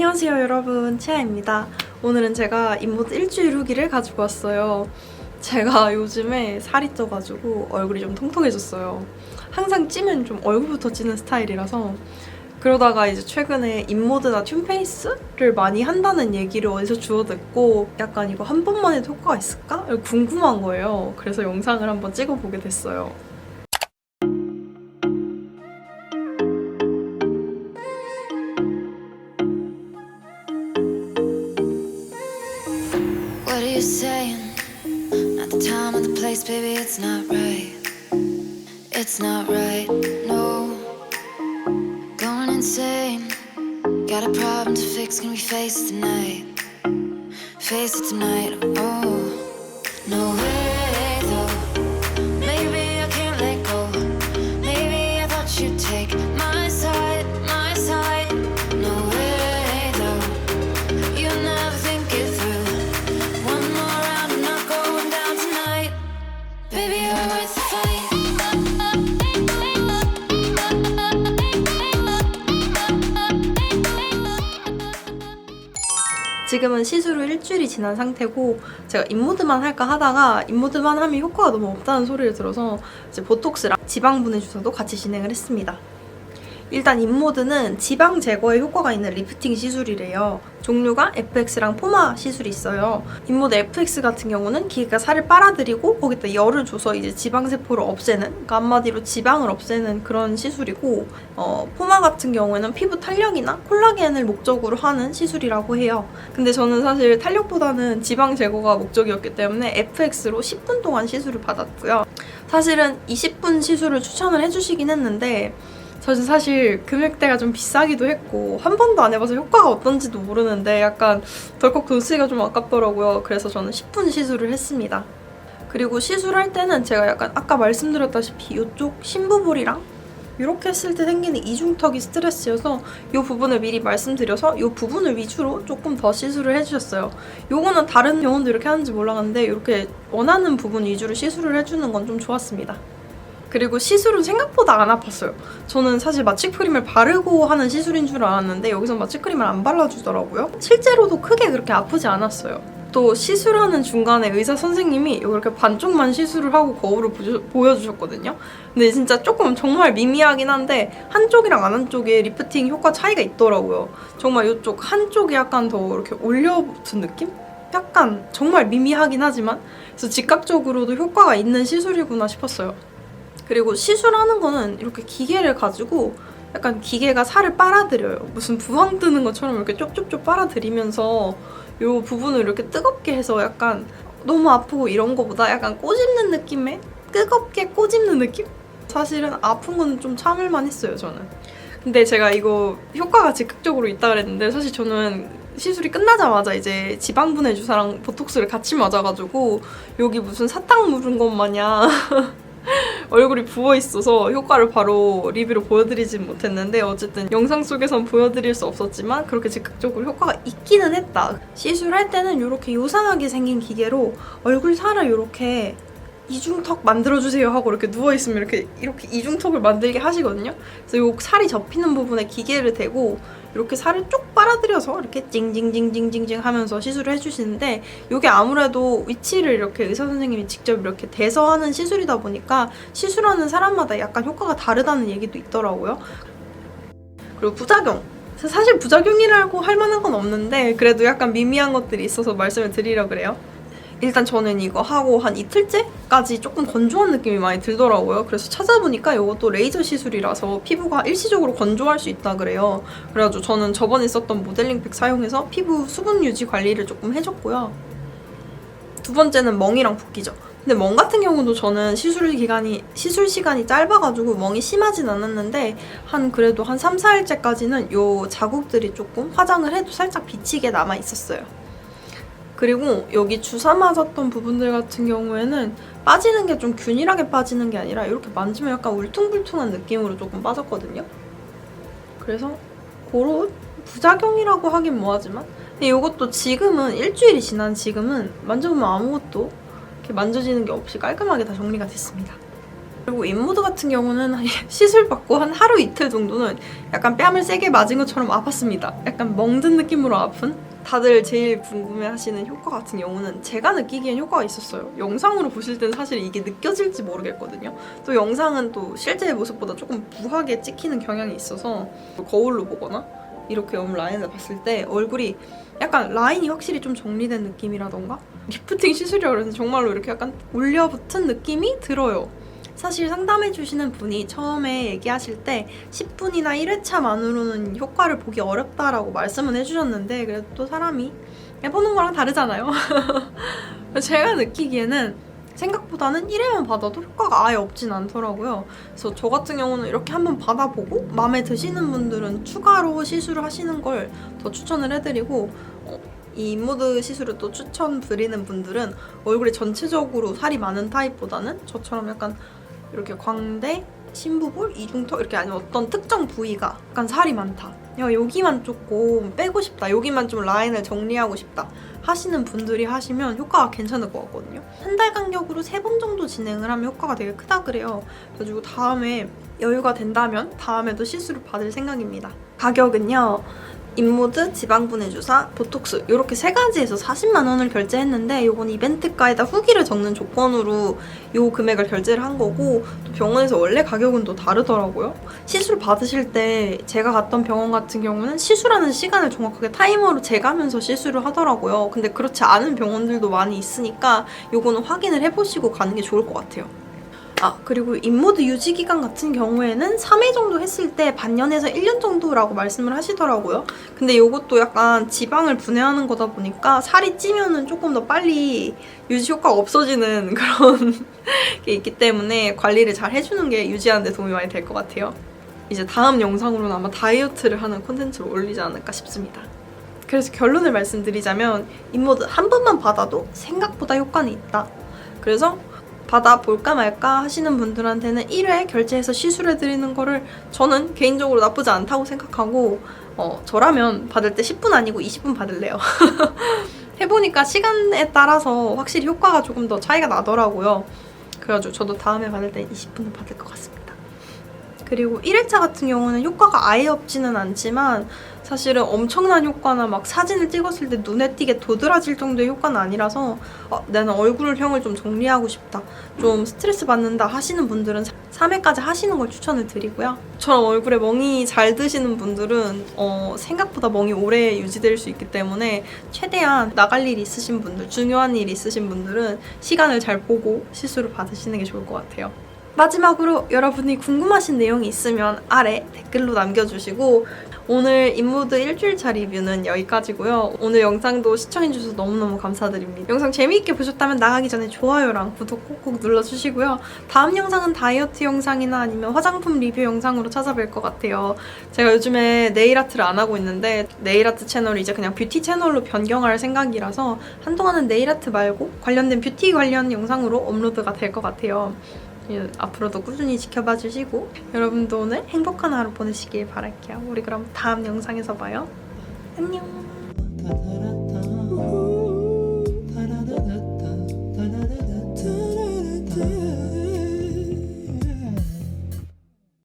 안녕하세요 여러분, 치아입니다. 오늘은 제가 인모드 일주일 후기를 가지고 왔어요. 제가 요즘에 살이 쪄가지고 얼굴이 좀 통통해졌어요. 항상 찌면 좀 얼굴부터 찌는 스타일이라서 그러다가 이제 최근에 인모드나 튠페이스를 많이 한다는 얘기를 어디서 주워 듣고 약간 이거 한 번만 해도 효과가 있을까? 궁금한 거예요. 그래서 영상을 한번 찍어보게 됐어요. What are you saying? Not the time or the place, baby, it's not right. It's not right, no. Going insane. Got a problem to fix, can we face it tonight? Face it tonight, oh. No way, though. Maybe I can't let go. Maybe I thought you'd take my side, my side. No way, though. You never think it through. One more round, I'm not going down tonight. Baby, you're worth the fight. 지금은 시술 후 일주일이 지난 상태고 제가 인모드만 할까 하다가 인모드만 하면 효과가 너무 없다는 소리를 들어서 이제 보톡스랑 지방 분해 주사도 같이 진행을 했습니다. 일단 인모드는 지방 제거에 효과가 있는 리프팅 시술이래요. 종류가 FX랑 포마 시술이 있어요. 인모드 FX 같은 경우는 기계가 살을 빨아들이고 거기다 열을 줘서 이제 지방세포를 없애는, 그러니까 한마디로 지방을 없애는 그런 시술이고, 포마 같은 경우에는 피부 탄력이나 콜라겐을 목적으로 하는 시술이라고 해요. 근데 저는 사실 탄력보다는 지방 제거가 목적이었기 때문에 FX로 10분 동안 시술을 받았고요. 사실은 20분 시술을 추천을 해주시긴 했는데 저는 사실 금액대가 좀 비싸기도 했고 한 번도 안 해봐서 효과가 어떤지도 모르는데 약간 덜컥 돈 쓰기가 좀 아깝더라고요. 그래서 저는 10분 시술을 했습니다. 그리고 시술할 때는 제가 약간 아까 말씀드렸다시피 이쪽 심부볼이랑 이렇게 했을 때 생기는 이중턱이 스트레스여서 이 부분을 미리 말씀드려서 이 부분을 위주로 조금 더 시술을 해주셨어요. 요거는 다른 병원도 이렇게 하는지 몰랐는데 이렇게 원하는 부분 위주로 시술을 해주는 건 좀 좋았습니다. 그리고 시술은 생각보다 안 아팠어요. 저는 사실 마취크림을 바르고 하는 시술인 줄 알았는데 여기서 마취크림을 안 발라주더라고요. 실제로도 크게 그렇게 아프지 않았어요. 또 시술하는 중간에 의사 선생님이 이렇게 반쪽만 시술을 하고 거울을 보여주셨거든요. 근데 진짜 조금 정말 미미하긴 한데 한쪽이랑 안 한쪽에 리프팅 효과 차이가 있더라고요. 정말 이쪽 한쪽이 약간 더 이렇게 올려붙은 느낌? 약간 정말 미미하긴 하지만 그래서 즉각적으로도 효과가 있는 시술이구나 싶었어요. 그리고 시술하는 거는 이렇게 기계를 가지고 약간 기계가 살을 빨아들여요. 무슨 부항 뜨는 것처럼 이렇게 쪽쪽쪽 빨아들이면서 이 부분을 이렇게 뜨겁게 해서 약간 너무 아프고 이런 거보다 약간 꼬집는 느낌의 뜨겁게 꼬집는 느낌? 사실은 아픈 거는 좀 참을만 했어요, 저는. 근데 제가 이거 효과가 즉각적으로 있다 그랬는데 사실 저는 시술이 끝나자마자 이제 지방 분해 주사랑 보톡스를 같이 맞아가지고 여기 무슨 사탕 물은 것 마냥 얼굴이 부어있어서 효과를 바로 리뷰로 보여드리진 못했는데 어쨌든 영상 속에선 보여드릴 수 없었지만 그렇게 즉각적으로 효과가 있기는 했다. 시술할 때는 이렇게 요상하게 생긴 기계로 얼굴 살을 이렇게 이중턱 만들어주세요 하고 이렇게 누워있으면 이렇게 이중턱을 만들게 하시거든요. 그래서 요 살이 접히는 부분에 기계를 대고 이렇게 살을 쭉 빨아들여서 이렇게 징징징징징징 하면서 시술을 해주시는데 이게 아무래도 위치를 이렇게 의사 선생님이 직접 이렇게 대서 하는 시술이다 보니까 시술하는 사람마다 약간 효과가 다르다는 얘기도 있더라고요. 그리고 부작용. 사실 부작용이라고 할 만한 건 없는데 그래도 약간 미미한 것들이 있어서 말씀을 드리려고 그래요. 일단 저는 이거 하고 한 이틀째까지 조금 건조한 느낌이 많이 들더라고요. 그래서 찾아보니까 이것도 레이저 시술이라서 피부가 일시적으로 건조할 수 있다 그래요. 그래가지고 저는 저번에 썼던 모델링팩 사용해서 피부 수분 유지 관리를 조금 해줬고요. 두 번째는 멍이랑 붓기죠. 근데 멍 같은 경우도 저는 시술 시간이 짧아가지고 멍이 심하진 않았는데 그래도 한 3, 4일째까지는 요 자국들이 조금 화장을 해도 살짝 비치게 남아 있었어요. 그리고 여기 주사 맞았던 부분들 같은 경우에는 빠지는 게 좀 균일하게 빠지는 게 아니라 이렇게 만지면 약간 울퉁불퉁한 느낌으로 조금 빠졌거든요. 그래서 그런 부작용이라고 하긴 뭐하지만 근데 이것도 지금은 일주일이 지난 지금은 만져보면 아무것도 이렇게 만져지는 게 없이 깔끔하게 다 정리가 됐습니다. 그리고 인모드 같은 경우는 시술 받고 한 하루 이틀 정도는 약간 뺨을 세게 맞은 것처럼 아팠습니다. 약간 멍든 느낌으로 아픈? 다들 제일 궁금해하시는 효과 같은 경우는 제가 느끼기엔 효과가 있었어요. 영상으로 보실 때는 사실 이게 느껴질지 모르겠거든요. 또 영상은 또 실제 모습보다 조금 부하게 찍히는 경향이 있어서 거울로 보거나 이렇게 라인을 봤을 때 얼굴이 약간 라인이 확실히 좀 정리된 느낌이라던가 리프팅 시술이라 그러는데 정말로 이렇게 약간 올려붙은 느낌이 들어요. 사실 상담해주시는 분이 처음에 얘기하실 때 10분이나 1회차만으로는 효과를 보기 어렵다라고 말씀은 해주셨는데 그래도 또 사람이 해보는 거랑 다르잖아요. 제가 느끼기에는 생각보다는 1회만 받아도 효과가 아예 없진 않더라고요. 그래서 저 같은 경우는 이렇게 한번 받아보고 마음에 드시는 분들은 추가로 시술을 하시는 걸 더 추천을 해드리고 이 인모드 시술을 또 추천드리는 분들은 얼굴에 전체적으로 살이 많은 타입보다는 저처럼 약간 이렇게 광대, 심부볼, 이중턱 이렇게 아니면 어떤 특정 부위가 약간 살이 많다. 야, 여기만 조금 빼고 싶다. 여기만 좀 라인을 정리하고 싶다. 하시는 분들이 하시면 효과가 괜찮을 것 같거든요. 한 달 간격으로 3번 정도 진행을 하면 효과가 되게 크다 그래요. 그래가지고 다음에 여유가 된다면 다음에도 시술을 받을 생각입니다. 가격은요. 인모드, 지방분해 주사, 보톡스 이렇게 3가지에서 40만 원을 결제했는데 이건 이벤트가에다 후기를 적는 조건으로 이 금액을 결제를 한 거고 또 병원에서 원래 가격은 또 다르더라고요. 시술 받으실 때 제가 갔던 병원 같은 경우는 시술하는 시간을 정확하게 타이머로 재가면서 시술을 하더라고요. 근데 그렇지 않은 병원들도 많이 있으니까 이거는 확인을 해보시고 가는 게 좋을 것 같아요. 그리고 인모드 유지 기간 같은 경우에는 3회 정도 했을 때 반년에서 1년 정도라고 말씀을 하시더라고요. 근데 이것도 약간 지방을 분해하는 거다 보니까 살이 찌면은 조금 더 빨리 유지 효과가 없어지는 그런 게 있기 때문에 관리를 잘 해주는 게 유지하는 데 도움이 많이 될 것 같아요. 이제 다음 영상으로는 아마 다이어트를 하는 콘텐츠를 올리지 않을까 싶습니다. 그래서 결론을 말씀드리자면 인모드 한 번만 받아도 생각보다 효과는 있다. 그래서 받아볼까 말까 하시는 분들한테는 1회 결제해서 시술해드리는 거를 저는 개인적으로 나쁘지 않다고 생각하고 저라면 받을 때 10분 아니고 20분 받을래요. 해보니까 시간에 따라서 확실히 효과가 조금 더 차이가 나더라고요. 그래가지고 저도 다음에 받을 때 20분은 받을 것 같습니다. 그리고 1회차 같은 경우는 효과가 아예 없지는 않지만 사실은 엄청난 효과나 막 사진을 찍었을 때 눈에 띄게 도드라질 정도의 효과는 아니라서 나는 얼굴형을 좀 정리하고 싶다, 좀 스트레스 받는다 하시는 분들은 3회까지 하시는 걸 추천을 드리고요. 저처럼 얼굴에 멍이 잘 드시는 분들은 생각보다 멍이 오래 유지될 수 있기 때문에 최대한 나갈 일 있으신 분들, 중요한 일 있으신 분들은 시간을 잘 보고 시술을 받으시는 게 좋을 것 같아요. 마지막으로 여러분이 궁금하신 내용이 있으면 아래 댓글로 남겨주시고 오늘 인모드 일주일차 리뷰는 여기까지고요. 오늘 영상도 시청해주셔서 너무너무 감사드립니다. 영상 재미있게 보셨다면 나가기 전에 좋아요랑 구독 꼭꼭 눌러주시고요. 다음 영상은 다이어트 영상이나 아니면 화장품 리뷰 영상으로 찾아뵐 것 같아요. 제가 요즘에 네일아트를 안 하고 있는데 네일아트 채널을 이제 그냥 뷰티 채널로 변경할 생각이라서 한동안은 네일아트 말고 관련된 뷰티 관련 영상으로 업로드가 될 것 같아요. 앞으로도 꾸준히 지켜봐 주시고 여러분도 오늘 행복한 하루 보내시길 바랄게요. 우리 그럼 다음 영상에서 봐요. 안녕.